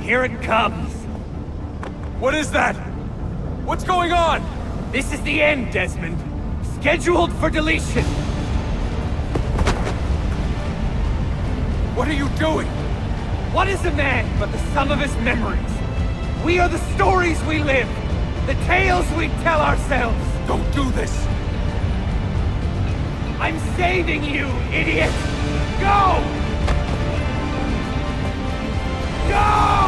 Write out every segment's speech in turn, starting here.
Here it comes. What is that? What's going on? This is the end, Desmond. Scheduled for deletion. What are you doing? What is a man but the sum of his memories? We are the stories we live. The tales we tell ourselves. Don't do this. I'm saving you, idiot! Go! Go!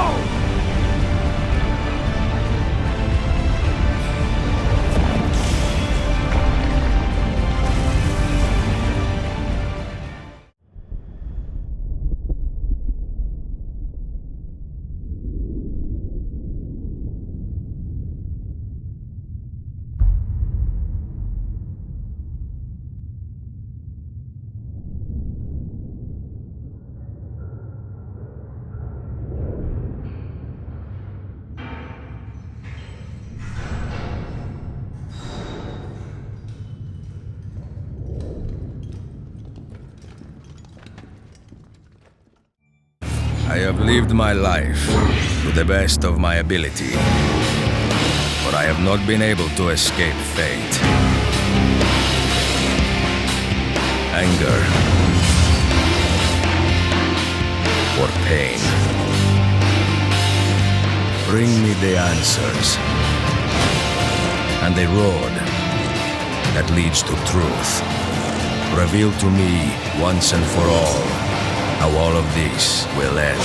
I have lived my life to the best of my ability, but I have not been able to escape fate. Anger or pain. Bring me the answers and a road that leads to truth. Reveal to me once and for all how all of this will end.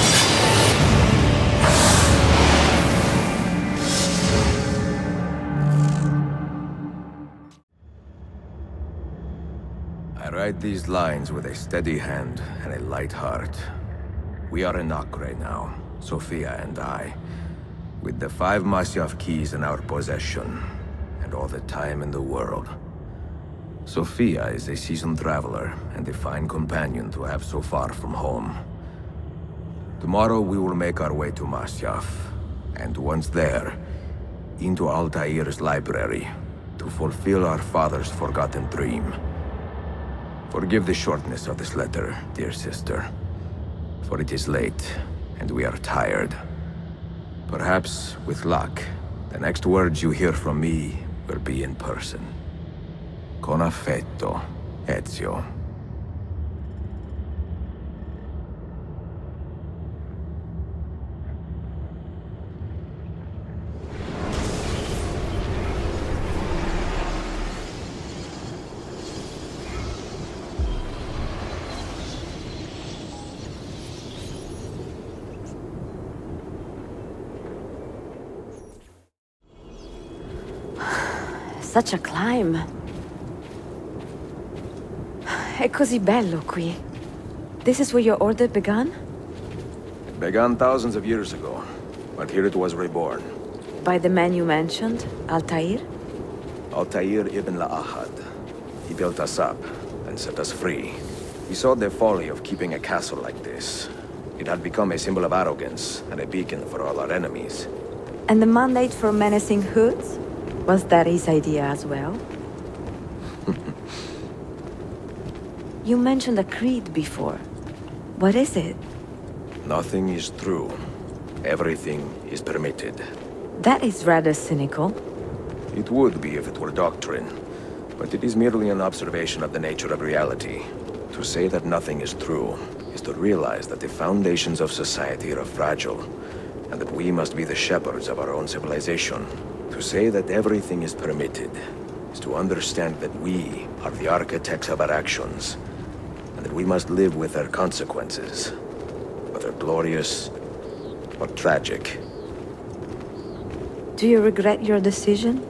I write these lines with a steady hand and a light heart. We are in Acre now, Sophia and I, with the 5 Masyaf keys in our possession, and all the time in the world. Sophia is a seasoned traveler and a fine companion to have so far from home. Tomorrow we will make our way to Masyaf, and once there, into Altaïr's library, to fulfill our father's forgotten dream. Forgive the shortness of this letter, dear sister, for it is late, and we are tired. Perhaps, with luck, the next words you hear from me will be in person. Con affetto, Ezio. Such a climb. È così bello qui. This is where your order began? It began thousands of years ago, but here it was reborn. By the man you mentioned, Altaïr? Altaïr ibn Ahad. He built us up and set us free. He saw the folly of keeping a castle like this. It had become a symbol of arrogance and a beacon for all our enemies. And the mandate for menacing hoods? Was that his idea as well? You mentioned a creed before. What is it? Nothing is true. Everything is permitted. That is rather cynical. It would be if it were doctrine, but it is merely an observation of the nature of reality. To say that nothing is true is to realize that the foundations of society are fragile, and that we must be the shepherds of our own civilization. To say that everything is permitted is to understand that we are the architects of our actions, and that we must live with their consequences, whether glorious or tragic. Do you regret your decision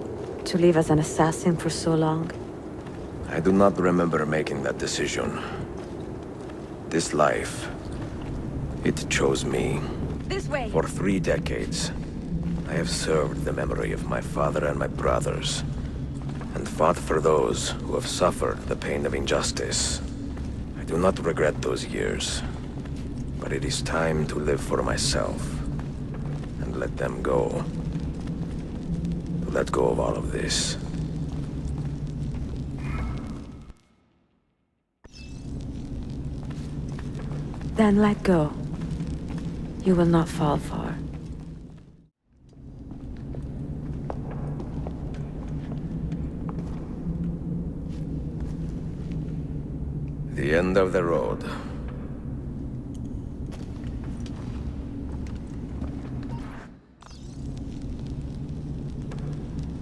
to live as an assassin for so long? I do not remember making that decision. This life, it chose me. This way! For 3 decades, I have served the memory of my father and my brothers, and fought for those who have suffered the pain of injustice. I do not regret those years, but it is time to live for myself, and let them go. To let go of all of this. Then let go. You will not fall far. The end of the road.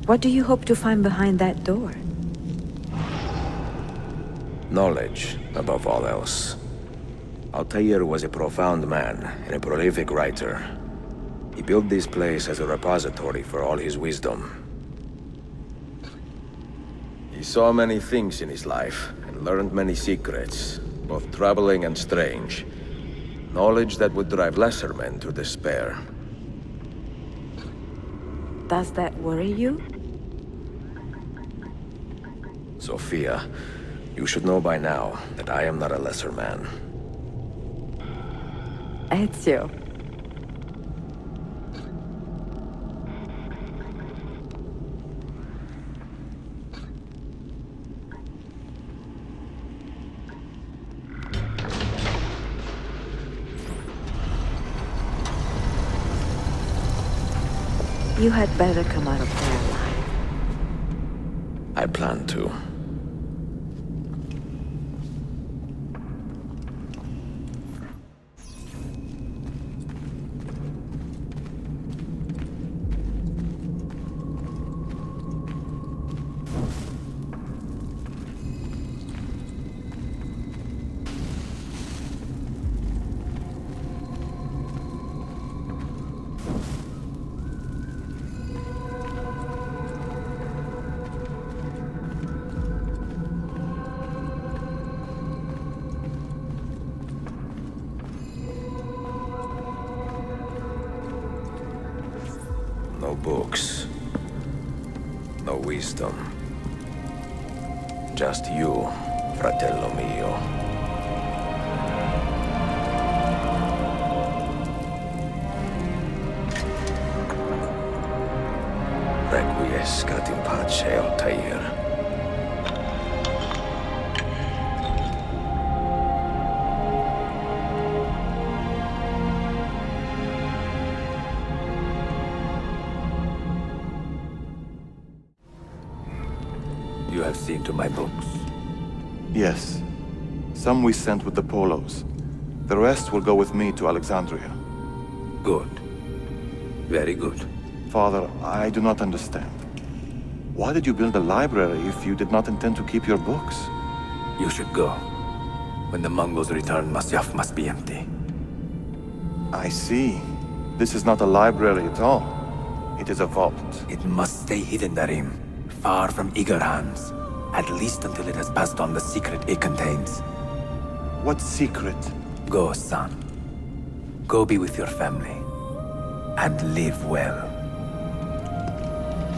What do you hope to find behind that door? Knowledge, above all else. Altaïr was a profound man and a prolific writer. He built this place as a repository for all his wisdom. He saw many things in his life, and learned many secrets, both troubling and strange. Knowledge that would drive lesser men to despair. Does that worry you? Sophia, you should know by now that I am not a lesser man. Ezio. You had better come out of there alive. I plan to. No books. No wisdom. Just you, fratello mio. Requiescat in pace, Altaïr. You have seen to my books. Yes. Some we sent with the Polos. The rest will go with me to Alexandria. Good. Very good. Father, I do not understand. Why did you build a library if you did not intend to keep your books? You should go. When the Mongols return, Masyaf must be empty. I see. This is not a library at all. It is a vault. It must stay hidden, Darim. Far from eager hands. At least until it has passed on the secret it contains. What secret? Go, son. Go be with your family. And live well.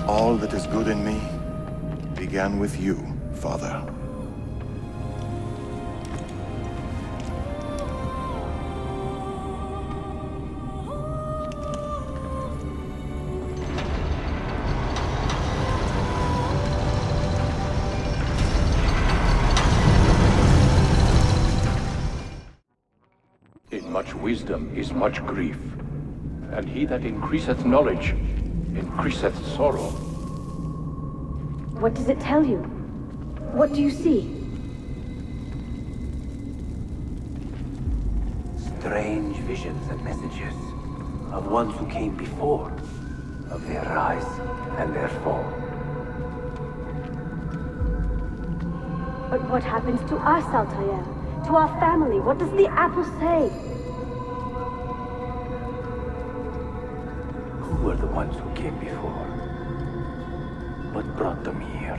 All that is good in me began with you, Father. In much wisdom is much grief, and he that increaseth knowledge increaseth sorrow. What does it tell you? What do you see? Strange visions and messages of ones who came before, of their rise and their fall. But what happens to us, Altaïr? To our family? What does the apple say? Who were the ones who came before? What brought them here?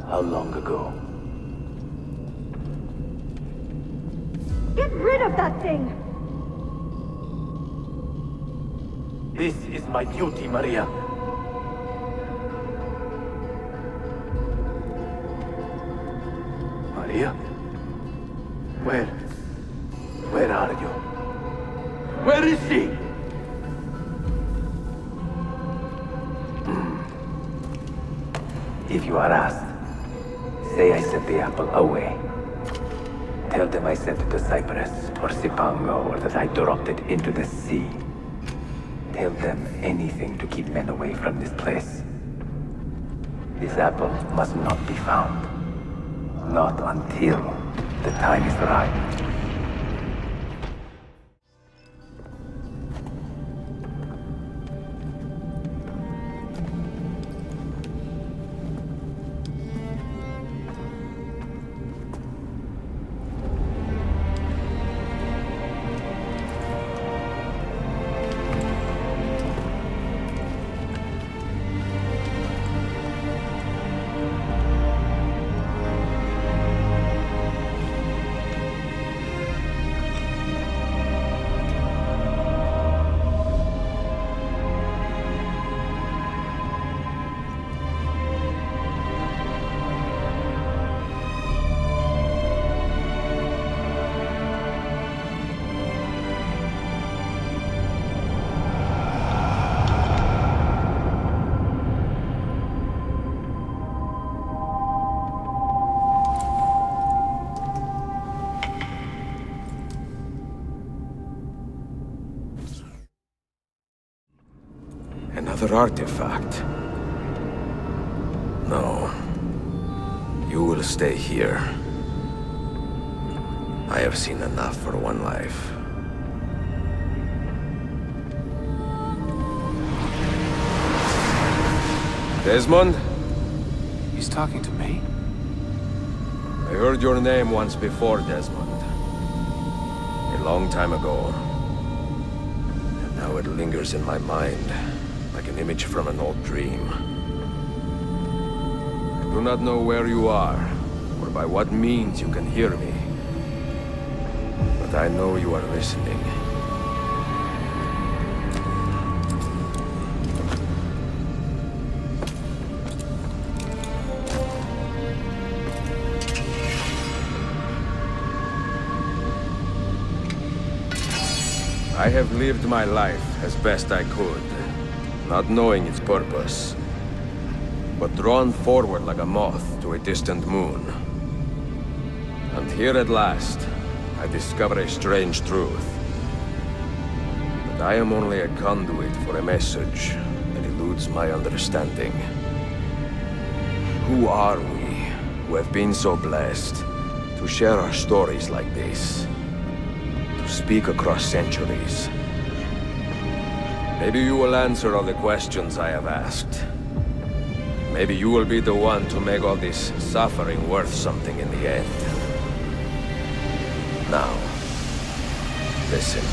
How long ago? Get rid of that thing! This is my duty, Maria. Maria? Where are you? Where is she? If you are asked, say I sent the apple away. Tell them I sent it to Cyprus or Cipango, or that I dropped it into the sea. Tell them anything to keep men away from this place. This apple must not be found. Not until The time is right. Another artifact. No. You will stay here. I have seen enough for one life. Desmond? He's talking to me? I heard your name once before, Desmond. A long time ago. And now it lingers in my mind, like an image from an old dream. I do not know where you are, or by what means you can hear me. But I know you are listening. I have lived my life as best I could, not knowing its purpose, but drawn forward like a moth to a distant moon. And here at last, I discover a strange truth. That I am only a conduit for a message that eludes my understanding. Who are we, who have been so blessed, to share our stories like this? Speak across centuries. Maybe you will answer all the questions I have asked. Maybe you will be the one to make all this suffering worth something in the end. Now, listen.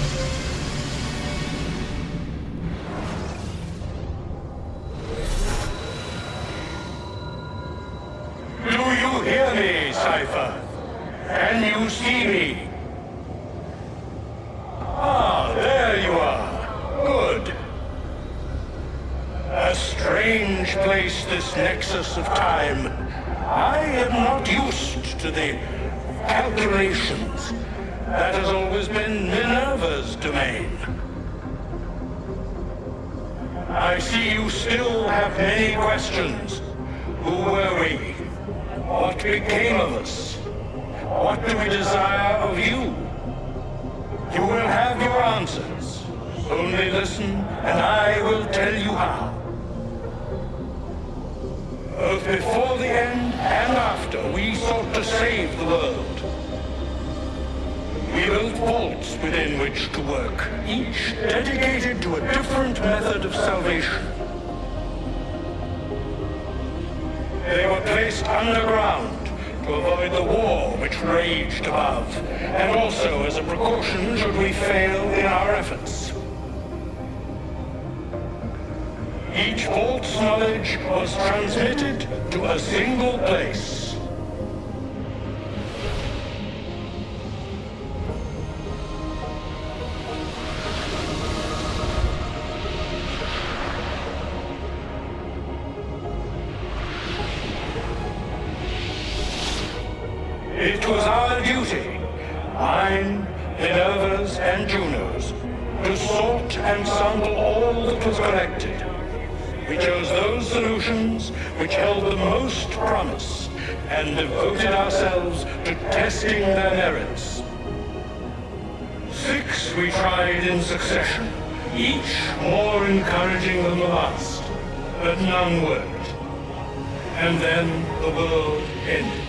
Do you hear me, Cypher? Can you see me? Ah, there you are. Good. A strange place, this nexus of time. I am not used to the calculations. That has always been Minerva's domain. I see you still have many questions. Who were we? What became of us? What do we desire of you? You will have your answers. Only listen, and I will tell you how. Both before the end and after, we sought to save the world. We built vaults within which to work, each dedicated to a different method of salvation. They were placed underground to avoid the war which raged above, and also as a precaution should we fail in our efforts. Each vault's knowledge was transmitted to a single place. It was our duty, mine, Minerva's, and Juno's, to sort and sample all that was collected. We chose those solutions which held the most promise, and devoted ourselves to testing their merits. 6 we tried in succession, each more encouraging than the last, but none worked. And then the world ended.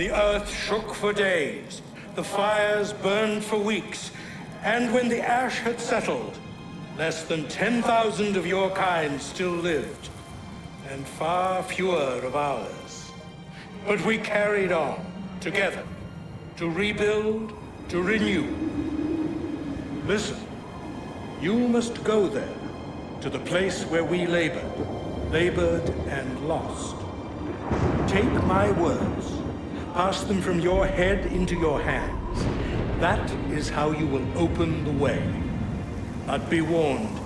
The earth shook for days, the fires burned for weeks, and when the ash had settled, less than 10,000 of your kind still lived, and far fewer of ours. But we carried on, together, to rebuild, to renew. Listen, you must go there, to the place where we labored and lost. Take my words, pass them from your head into your hands. That is how you will open the way. But be warned,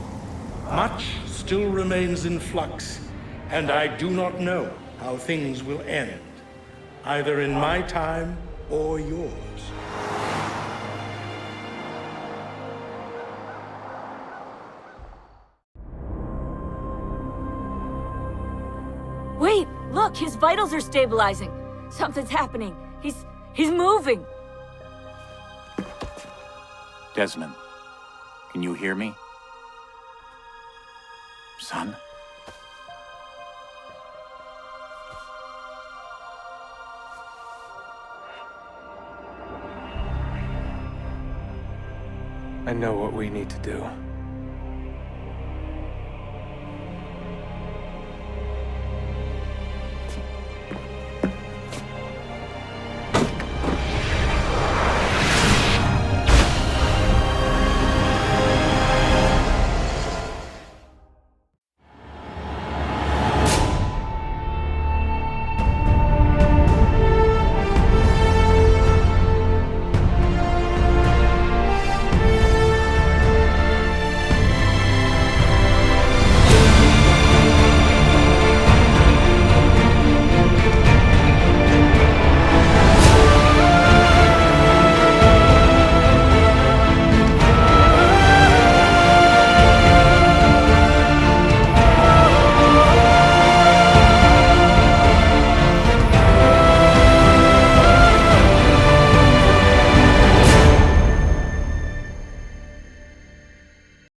much still remains in flux, and I do not know how things will end, either in my time or yours. Wait, look, his vitals are stabilizing. Something's happening. He's moving. Desmond, can you hear me? Son? I know what we need to do.